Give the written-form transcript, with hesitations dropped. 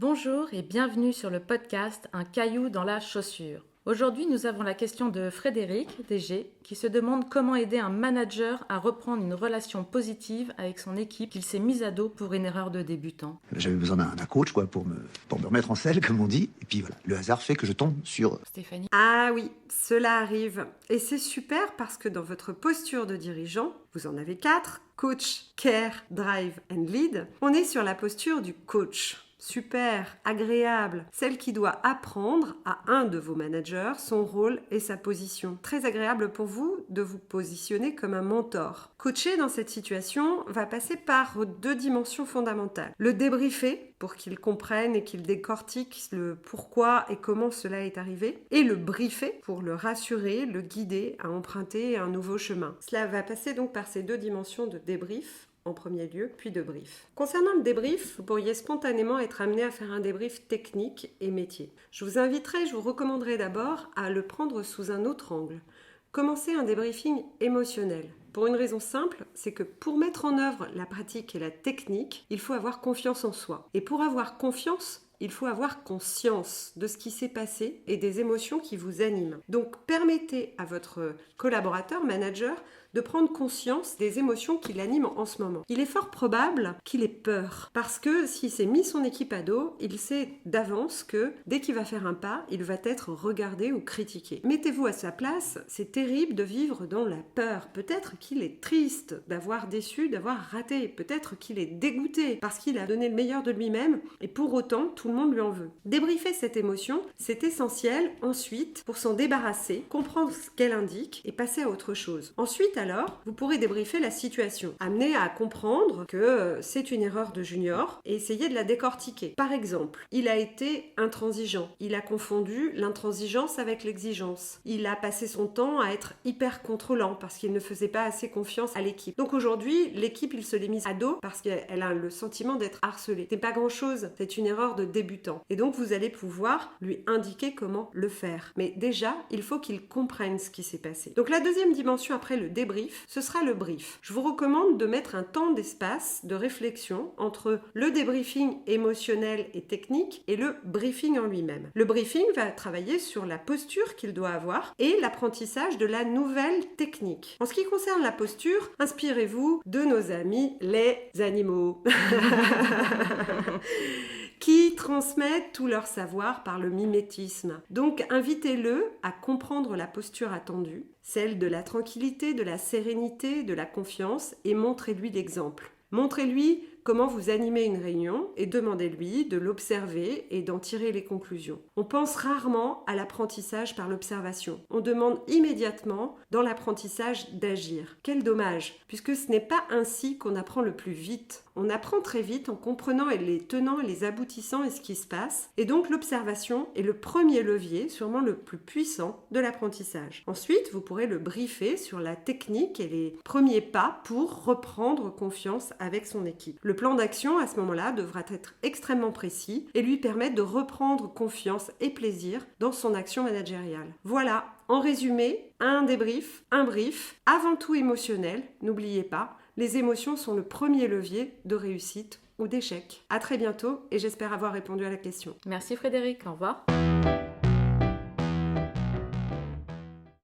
Bonjour et bienvenue sur le podcast Un caillou dans la chaussure. Aujourd'hui, nous avons la question de Frédéric, DG, qui se demande comment aider un manager à reprendre une relation positive avec son équipe qu'il s'est mise à dos pour une erreur de débutant. J'avais besoin d'un coach pour me remettre en selle, comme on dit. Et puis voilà, le hasard fait que je tombe sur... Stéphanie. Ah oui, cela arrive. Et c'est super parce que dans votre posture de dirigeant, vous en avez 4, coach, care, drive and lead, on est sur la posture du coach. Super, agréable, celle qui doit apprendre à un de vos managers son rôle et sa position. Très agréable pour vous de vous positionner comme un mentor. Coacher dans cette situation va passer par 2 dimensions fondamentales. Le débriefer pour qu'il comprenne et qu'il décortique le pourquoi et comment cela est arrivé. Et le briefer pour le rassurer, le guider à emprunter un nouveau chemin. Cela va passer donc par ces 2 dimensions de débrief en premier lieu, puis de brief. Concernant le débrief, vous pourriez spontanément être amené à faire un débrief technique et métier. Je vous recommanderais d'abord à le prendre sous un autre angle. Commencez un débriefing émotionnel. Pour une raison simple, c'est que pour mettre en œuvre la pratique et la technique, il faut avoir confiance en soi. Et pour avoir confiance, il faut avoir conscience de ce qui s'est passé et des émotions qui vous animent. Donc permettez à votre collaborateur, manager, de prendre conscience des émotions qui l'animent en ce moment. Il est fort probable qu'il ait peur, parce que s'il s'est mis son équipe à dos, il sait d'avance que dès qu'il va faire un pas, il va être regardé ou critiqué. Mettez-vous à sa place, c'est terrible de vivre dans la peur. Peut-être qu'il est triste d'avoir déçu, d'avoir raté. Peut-être qu'il est dégoûté parce qu'il a donné le meilleur de lui-même et pour autant, tout le monde lui en veut. Débriefer cette émotion, c'est essentiel ensuite pour s'en débarrasser, comprendre ce qu'elle indique et passer à autre chose. Ensuite, alors, vous pourrez débriefer la situation, amener à comprendre que c'est une erreur de junior et essayer de la décortiquer. Par exemple, il a été intransigeant. Il a confondu l'intransigeance avec l'exigence. Il a passé son temps à être hyper contrôlant parce qu'il ne faisait pas assez confiance à l'équipe. Donc aujourd'hui, l'équipe, il se l'est mise à dos parce qu'elle a le sentiment d'être harcelée. C'est pas grand-chose, c'est une erreur de débutant. Et donc, vous allez pouvoir lui indiquer comment le faire. Mais déjà, il faut qu'il comprenne ce qui s'est passé. Donc la deuxième dimension après le débrief, ce sera le brief. Je vous recommande de mettre un temps d'espace de réflexion entre le débriefing émotionnel et technique et le briefing en lui-même. Le briefing va travailler sur la posture qu'il doit avoir et l'apprentissage de la nouvelle technique. En ce qui concerne la posture, inspirez-vous de nos amis les animaux. Qui transmettent tout leur savoir par le mimétisme. Donc invitez-le à comprendre la posture attendue, celle de la tranquillité, de la sérénité, de la confiance, et montrez-lui l'exemple. Montrez-lui comment vous animez une réunion et demandez-lui de l'observer et d'en tirer les conclusions. On pense rarement à l'apprentissage par l'observation. On demande immédiatement dans l'apprentissage d'agir. Quel dommage, puisque ce n'est pas ainsi qu'on apprend le plus vite. On apprend très vite en comprenant les tenants et les aboutissants et ce qui se passe. Et donc l'observation est le premier levier, sûrement le plus puissant, de l'apprentissage. Ensuite, vous pourrez le briefer sur la technique et les premiers pas pour reprendre confiance avec son équipe. Le plan d'action, à ce moment-là, devra être extrêmement précis et lui permettre de reprendre confiance et plaisir dans son action managériale. Voilà, en résumé, un débrief, un brief, avant tout émotionnel, n'oubliez pas, les émotions sont le premier levier de réussite ou d'échec. À très bientôt et j'espère avoir répondu à la question. Merci Frédéric, au revoir.